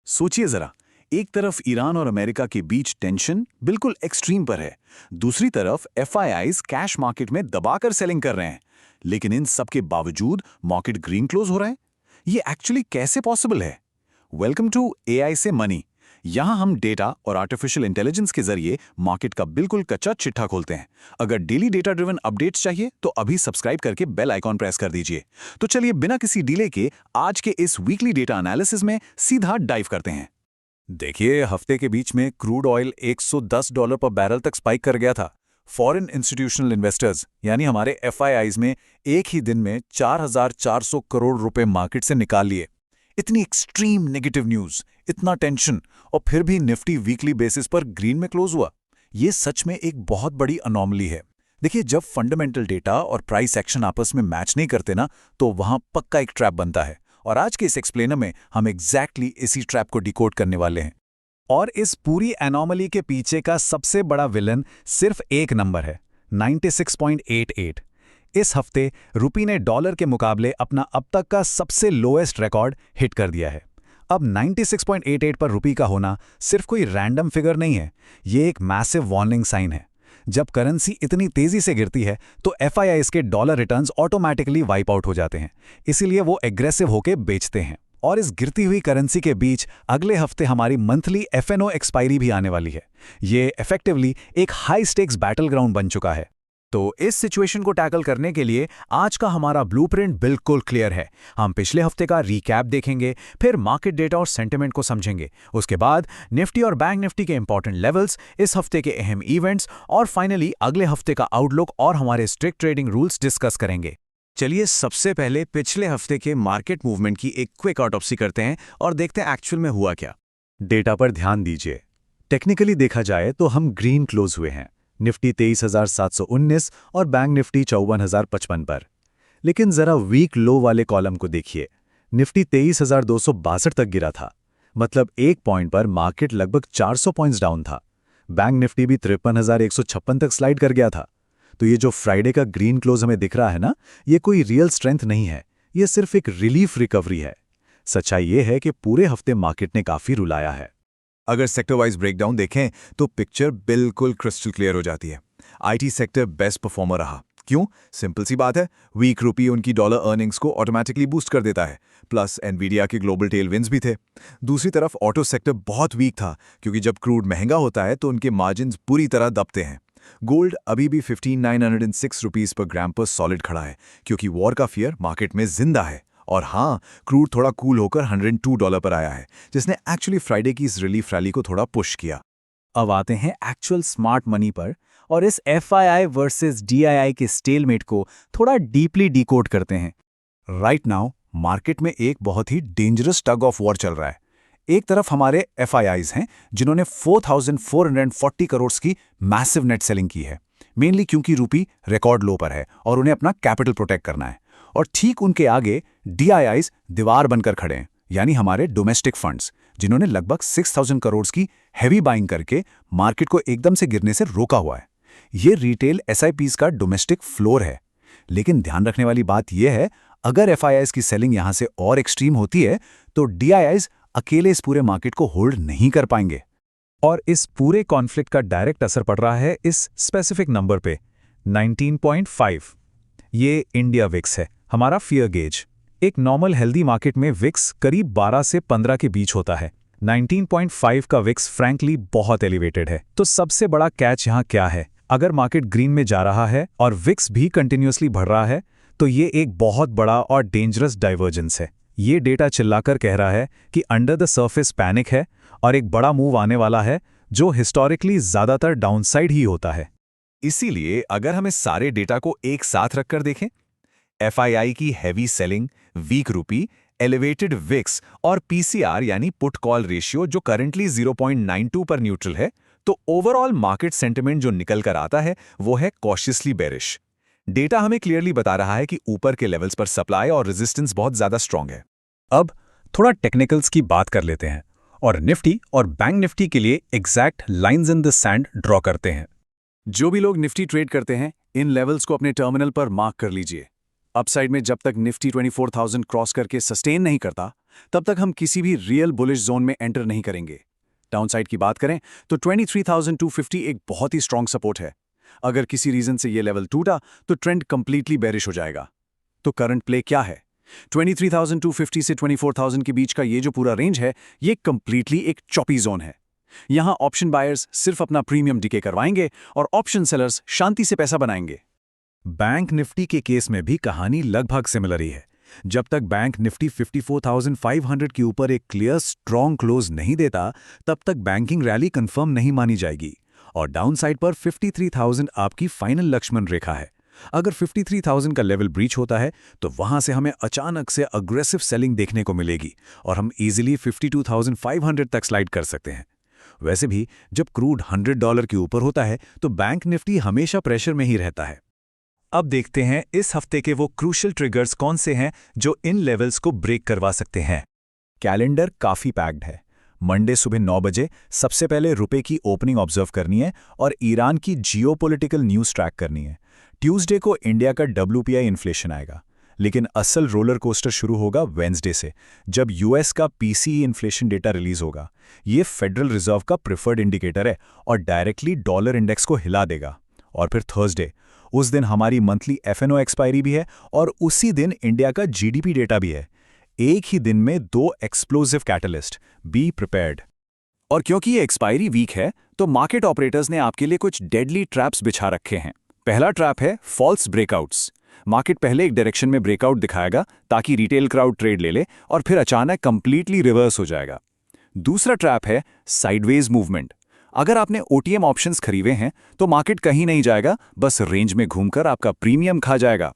सोचिए जरा, एक तरफ ईरान और अमेरिका के बीच टेंशन बिल्कुल एक्सट्रीम पर है, दूसरी तरफ एफआईआईज कैश मार्केट में दबाकर सेलिंग कर रहे हैं। लेकिन इन सब के बावजूद मार्केट ग्रीन क्लोज हो रहा है। ये एक्चुअली कैसे पॉसिबल है? वेलकम टू एआई से मनी। यहां हम डेटा और आर्टिफिशियल इंटेलिजेंस के जरिए मार्केट का बिल्कुल कच्चा चिट्ठा खोलते हैं। अगर डेली डेटा ड्रिवन अपडेट्स चाहिए तो अभी सब्सक्राइब करके बेल आइकॉन प्रेस कर दीजिए। तो चलिए बिना किसी डिले के आज के इस वीकली डेटा एनालिसिस में सीधा डाइव करते हैं। देखिए, हफ्ते के बीच में क्रूड ऑयल $110 पर बैरल तक स्पाइक कर गया था। फॉरेन इंस्टीट्यूशनल इन्वेस्टर्स यानी हमारे एफआईआईज में एक ही दिन में 4,400 करोड़ रुपए मार्केट से निकाल लिए। इतनी एक्सट्रीम नेगेटिव न्यूज, इतना टेंशन, और फिर भी निफ्टी वीकली बेसिस पर ग्रीन में क्लोज हुआ। ये सच में एक बहुत बड़ी अनोमली है। देखिए, जब फंडामेंटल डेटा और प्राइस एक्शन आपस में मैच नहीं करते ना, तो वहां पक्का एक ट्रैप बनता है। और आज के इस एक्सप्लेनर में हम एग्जैक्टली इसी ट्रैप को डिकोड करने वाले हैं। और इस पूरी एनोमली के पीछे का सबसे बड़ा विलन सिर्फ एक नंबर है, 96.88। इस हफ्ते रुपी ने डॉलर के मुकाबले अपना अब तक का सबसे लोएस्ट रिकॉर्ड हिट कर दिया है। अब 96.88 पर रुपी का होना सिर्फ कोई रैंडम फिगर नहीं है, ये एक मैसिव वार्निंग साइन है। जब करेंसी इतनी तेजी से गिरती है तो एफआईआईज के dollar returns automatically wipe out हो जाते हैं, इसीलिए वो एग्रेसिव होकर बेचते हैं। और इस गिरती हुई करेंसी के बीच अगले हफ्ते हमारी मंथली एफएनओ एक्सपायरी भी आने वाली है। ये इफेक्टिवली एक हाई स्टेक्स बैटल ग्राउंड बन चुका है। तो इस सिचुएशन को टैकल करने के लिए आज का हमारा ब्लूप्रिंट बिल्कुल क्लियर है। हम पिछले हफ्ते का रिकैप देखेंगे, फिर मार्केट डेटा और सेंटिमेंट को समझेंगे, उसके बाद निफ्टी और बैंक निफ्टी के इंपॉर्टेंट लेवल्स, इस हफ्ते के अहम इवेंट्स और फाइनली अगले हफ्ते का आउटलुक और हमारे स्ट्रिक्ट ट्रेडिंग रूल्स डिस्कस करेंगे। चलिए सबसे पहले पिछले हफ्ते के मार्केट मूवमेंट की एक क्विक ऑटोप्सी करते हैं और देखते हैं एक्चुअल में हुआ क्या। डेटा पर ध्यान दीजिए। टेक्निकली देखा जाए तो हम ग्रीन क्लोज हुए हैं, निफ्टी 23,719 और बैंक निफ्टी 54,055 पर। लेकिन जरा वीक लो वाले कॉलम को देखिए, निफ्टी 23,262 तक गिरा था, मतलब एक पॉइंट पर मार्केट लगभग 400 पॉइंट्स डाउन था। बैंक निफ्टी भी 53,156 तक स्लाइड कर गया था। तो ये जो फ्राइडे का ग्रीन क्लोज हमें दिख रहा है ना, ये कोई रियल स्ट्रेंथ नहीं है, ये सिर्फ एक रिलीफ रिकवरी है। सच्चाई ये है कि पूरे हफ्ते मार्केट ने काफी रुलाया है। अगर सेक्टर वाइज ब्रेकडाउन देखें तो पिक्चर बिल्कुल क्रिस्टल क्लियर हो जाती है। आईटी सेक्टर बेस्ट परफॉर्मर रहा। क्यों? सिंपल सी बात है, वीक रुपी उनकी डॉलर अर्निंग्स को ऑटोमेटिकली बूस्ट कर देता है, प्लस एनवीडिया के ग्लोबल टेलविंड्स भी थे। दूसरी तरफ ऑटो सेक्टर बहुत वीक था, क्योंकि जब क्रूड महंगा होता है तो उनके मार्जिन्स पूरी तरह दबते हैं। गोल्ड अभी भी 15,906 रुपीस पर ग्राम पर सॉलिड खड़ा है, क्योंकि वॉर का फियर मार्केट में जिंदा है। और हाँ, क्रूड थोड़ा कूल होकर $102 पर आया है, जिसने एक्चुअली फ्राइडे की इस रिलीफ रैली को थोड़ा पुश किया। अब आते हैं एक्चुअल स्मार्ट मनी पर और इस एफआईआई वर्सेस डीआईआई के स्टेलमेट को थोड़ा डीपली डिकोड करते हैं। राइट नाउ मार्केट में एक बहुत ही डेंजरस टग ऑफ वॉर चल रहा है। एक तरफ हमारे एफआईआईज हैं जिन्होंने 4,440 करोड़ की मैसिव नेट सेलिंग की है, मेनली क्योंकि रुपी रिकॉर्ड लो पर है और उन्हें अपना कैपिटल प्रोटेक्ट करना है। और ठीक उनके आगे डीआईआईज दीवार बनकर खड़े हैं, यानी हमारे डोमेस्टिक फंड्स, जिन्होंने लगभग 6,000 करोड़ की हैवी बाइंग करके मार्केट को एकदम से गिरने से रोका हुआ है। ये रिटेल एसआईपीज का डोमेस्टिक फ्लोर है। लेकिन ध्यान रखने वाली बात यह है, अगर एफआईआईज की सेलिंग यहां से और एक्सट्रीम होती है तो डीआईआईज अकेले इस पूरे मार्केट को होल्ड नहीं कर पाएंगे। और इस पूरे कॉन्फ्लिक्ट का डायरेक्ट असर पड़ रहा है इस स्पेसिफिक नंबर पे, 19.5। ये इंडिया विक्स है, हमारा फियर गेज। एक नॉर्मल हेल्दी मार्केट में विक्स करीब 12 से 15 के बीच होता है। 19.5 का विक्स फ्रैंकली बहुत एलिवेटेड है। तो सबसे बड़ा कैच यहाँ क्या है? अगर मार्केट ग्रीन में जा रहा है और विक्स भी कंटिन्यूअसली बढ़ रहा है तो ये एक बहुत बड़ा और डेंजरस डाइवर्जेंस है। ये डेटा चिल्लाकर कह रहा है कि अंडर द सरफेस पैनिक है और एक बड़ा मूव आने वाला है, जो हिस्टोरिकली ज्यादातर डाउनसाइड ही होता है। इसीलिए अगर हम इस सारे डेटा को एक साथ रखकर देखें, एफआईआई की हैवी सेलिंग, वीक रुपी, एलिवेटेड विक्स और पीसीआर यानी पुट कॉल रेशियो जो करंटली 0.92 पर न्यूट्रल है, तो ओवरऑल मार्केट सेंटिमेंट जो निकल कर आता है वो है कॉशियसली बेरिश। डेटा हमें क्लियरली बता रहा है कि ऊपर के लेवल्स पर सप्लाई और रेजिस्टेंस बहुत ज्यादा स्ट्रांग है। अब थोड़ा टेक्निकल्स की बात कर लेते हैं और निफ्टी और बैंक निफ्टी के लिए exact lines in the sand draw करते हैं। जो भी लोग निफ्टी ट्रेड करते हैं, इन लेवल्स को अपने टर्मिनल पर मार्क कर लीजिए। अपसाइड में जब तक निफ्टी 24,000 क्रॉस करके सस्टेन नहीं करता, तब तक हम किसी भी रियल बुलिश जोन में एंटर नहीं करेंगे। डाउनसाइड की बात करें तो 23,250 एक बहुत ही स्ट्रांग सपोर्ट है। अगर किसी रीजन से ये लेवल टूटा तो ट्रेंड कंप्लीटली बेरिश हो जाएगा। तो करंट प्ले क्या है? 23,250 से 24,000 के बीच का ये जो पूरा रेंज है, ये कंप्लीटली एक चॉपी जोन है। यहां ऑप्शन बायर्स सिर्फ अपना प्रीमियम डिके करवाएंगे और ऑप्शन सेलर्स शांति से पैसा बनाएंगे। बैंक निफ्टी के केस में भी कहानी लगभग सिमिलर ही है। जब तक बैंक निफ्टी 54,500 के ऊपर एक क्लियर स्ट्रॉन्ग क्लोज नहीं देता, तब तक बैंकिंग रैली कंफर्म नहीं मानी जाएगी और डाउनसाइड पर 53,000 आपकी फाइनल लक्ष्मण रेखा है। अगर 53,000 का लेवल ब्रीच होता है तो वहां से हमें अचानक से अग्रेसिव सेलिंग देखने को मिलेगी और हम इजीली 52,500 तक स्लाइड कर सकते हैं। वैसे भी जब क्रूड $100 के ऊपर होता है तो बैंक निफ्टी हमेशा प्रेशर में ही रहता है। अब देखते हैं इस हफ्ते के वो क्रूशियल ट्रिगर्स कौन से हैं जो इन लेवल्स को ब्रेक करवा सकते हैं। कैलेंडर काफी पैक्ड है। मंडे सुबह 9 बजे सबसे पहले रुपए की ओपनिंग ऑब्जर्व करनी है और ईरान की जियोपॉलिटिकल न्यूज़ ट्रैक करनी है। ट्यूसडे को इंडिया का WPI इन्फ्लेशन आएगा, लेकिन असल रोलर कोस्टर शुरू होगा वेंसडे से, जब यूएस का PCE इन्फ्लेशन डेटा रिलीज होगा। ये फेडरल रिजर्व का प्रिफर्ड इंडिकेटर है और डायरेक्टली डॉलर इंडेक्स को हिला देगा। और फिर थर्सडे, उस दिन हमारी मंथली FNO एक्सपायरी भी है और उसी दिन इंडिया का GDP डेटा भी है। एक ही दिन में 2 एक्सप्लोसिव कैटलिस्ट, बी प्रिपेयर्ड। और क्योंकि ये एक्सपायरी वीक है तो मार्केट ऑपरेटर्स ने आपके लिए कुछ डेडली ट्रैप्स बिछा रखे हैं। पहला ट्रैप है फॉल्स ब्रेकआउट्स। मार्केट पहले एक डायरेक्शन में ब्रेकआउट दिखाएगा ताकि रिटेल क्राउड ट्रेड ले ले और फिर अचानक कंप्लीटली रिवर्स हो जाएगा। दूसरा ट्रैप है साइडवेज मूवमेंट। अगर आपने OTM ऑप्शंस खरीदे हैं तो मार्केट कहीं नहीं जाएगा, बस रेंज में घूमकर आपका प्रीमियम खा जाएगा।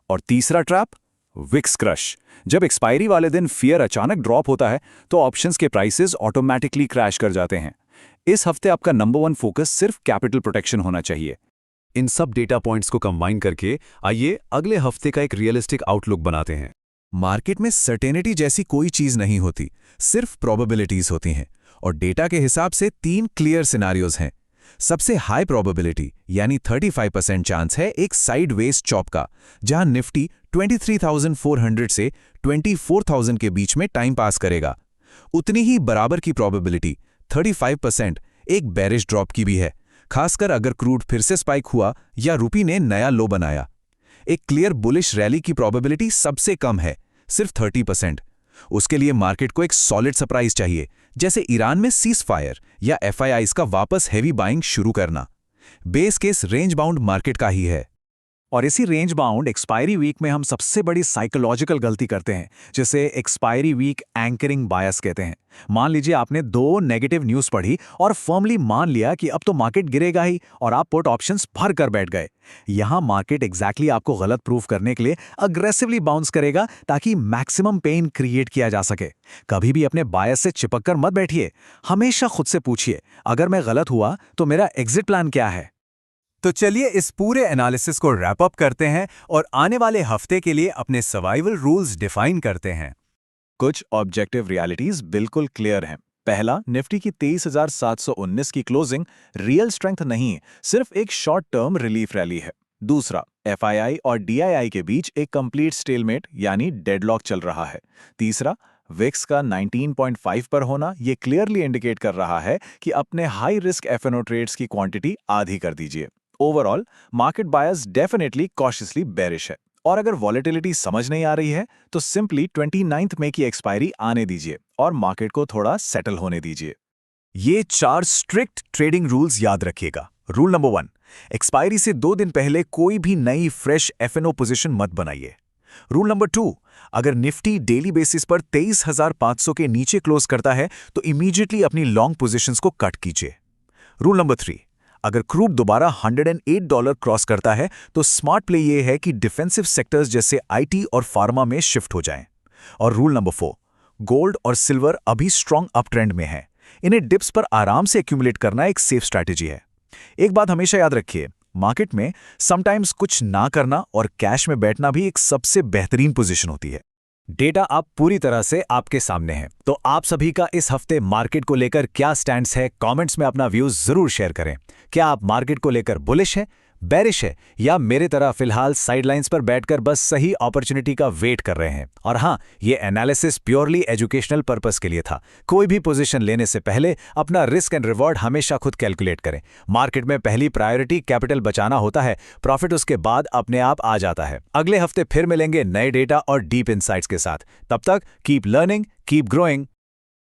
और तीसरा ट्रैप, विक्स क्रश। जब एक्सपायरी वाले दिन फियर अचानक ड्रॉप होता है तो ऑप्शंस के प्राइसेस ऑटोमेटिकली क्रैश कर जाते हैं। इस हफ्ते आपका नंबर 1 फोकस सिर्फ कैपिटल प्रोटेक्शन होना चाहिए। इन सब डेटा पॉइंट्स को कंबाइन करके आइए अगले हफ्ते का एक रियलिस्टिक आउटलुक बनाते हैं। मार्केट में सर्टेनिटी जैसी कोई चीज नहीं होती, सिर्फ प्रोबेबिलिटीज होती हैं और डेटा के हिसाब से 3 क्लियर सिनारियोज हैं। सबसे हाई प्रोबेबिलिटी यानी 35% चांस है एक साइडवेज चॉप का, जहां निफ्टी 23,400 से 24,000 के बीच में टाइम पास करेगा। उतनी ही बराबर की प्रोबेबिलिटी 35% एक बेरिश ड्रॉप की भी है, खासकर अगर क्रूड फिर से स्पाइक हुआ या रुपी ने नया लो बनाया। एक क्लियर बुलिश रैली की प्रोबेबिलिटी सबसे कम है, सिर्फ 30%। उसके लिए मार्केट को एक सॉलिड सरप्राइज चाहिए, जैसे ईरान में सीज फायर या FIIs का वापस हेवी बाइंग शुरू करना। Base case range bound market का ही है। और इसी रेंज बाउंड एक्सपायरी वीक में हम सबसे बड़ी साइकोलॉजिकल गलती करते हैं, जिसे एक्सपायरी वीक एंकरिंग बायस कहते हैं। मान लीजिए आपने 2 नेगेटिव न्यूज़ पढ़ी और फर्मली मान लिया कि अब तो मार्केट गिरेगा ही और आप पुट ऑप्शंस भर कर बैठ गए। यहां मार्केट एग्जैक्टली आपको गलत प्रूफ करने के लिए अग्रेसिवली बाउंस करेगा ताकि मैक्सिमम पेन क्रिएट किया जा सके। कभी भी अपने बायस से चिपक कर मत बैठिए। हमेशा खुद से पूछिए, अगर मैं गलत हुआ तो मेरा एग्जिट प्लान क्या है। तो चलिए इस पूरे एनालिसिस को रैप अप करते हैं और आने वाले हफ्ते के लिए अपने सर्वाइवल रूल्स डिफाइन करते हैं। कुछ ऑब्जेक्टिव रियलिटीज बिल्कुल क्लियर हैं। पहला, निफ्टी की 23,719 की क्लोजिंग रियल स्ट्रेंथ नहीं, सिर्फ एक शॉर्ट टर्म रिलीफ रैली है। दूसरा, FII और DII के बीच एक कंप्लीट स्टेलमेट यानी डेडलॉक चल रहा है। तीसरा, विक्स का 19.5 पर होना ये क्लियरली इंडिकेट कर रहा है कि अपने हाई रिस्क FNO ट्रेड्स की क्वांटिटी आधी कर दीजिए। Overall market buyers definitely cautiously bearish है और अगर वॉलेटिलिटी समझ नहीं आ रही है तो सिंपली 29 मई की एक्सपायरी आने दीजिए और मार्केट को थोड़ा सेटल होने दीजिए। ये 4 स्ट्रिक्ट ट्रेडिंग रूल्स याद रखिएगा। रूल नंबर 1, एक्सपायरी से 2 दिन पहले कोई भी नई फ्रेश FNO पोजीशन मत बनाइए। रूल नंबर 2, अगर निफ्टी डेली बेसिस पर 23,500 के नीचे क्लोज करता है तो इमीडिएटली अपनी लॉन्ग पोजीशंस को कट कीजिए। रूल नंबर 3, अगर क्रूड दोबारा $108 क्रॉस करता है तो स्मार्ट प्ले ये है कि डिफेंसिव सेक्टर्स जैसे IT और फार्मा में शिफ्ट हो जाएं। और रूल नंबर 4, गोल्ड और सिल्वर अभी स्ट्रॉन्ग अप ट्रेंड में है, इन्हें डिप्स पर आराम से एक्यूमुलेट करना एक सेफ स्ट्रैटेजी है। एक बात हमेशा याद रखिए, मार्केट में समटाइम्स कुछ ना करना और कैश में बैठना भी एक सबसे बेहतरीन पोजीशन होती है। डेटा अब पूरी तरह से आपके सामने है, तो आप सभी का इस हफ्ते मार्केट को लेकर क्या स्टैंड्स है, कमेंट्स में अपना व्यूज जरूर शेयर करें। क्या आप मार्केट को लेकर बुलिश हैं, बेरिश है या मेरे तरह फिलहाल साइडलाइंस पर बैठकर बस सही अपॉर्चुनिटी का वेट कर रहे हैं। और हाँ, ये एनालिसिस प्योरली एजुकेशनल पर्पस के लिए था। कोई भी पोजीशन लेने से पहले अपना रिस्क एंड रिवॉर्ड हमेशा खुद कैलकुलेट करें। मार्केट में पहली प्रायोरिटी कैपिटल बचाना होता है, प्रॉफिट उसके बाद अपने आप आ जाता है। अगले हफ्ते फिर मिलेंगे नए डेटा और डीप इनसाइट्स के साथ। तब तक कीप लर्निंग, कीप ग्रोइंग।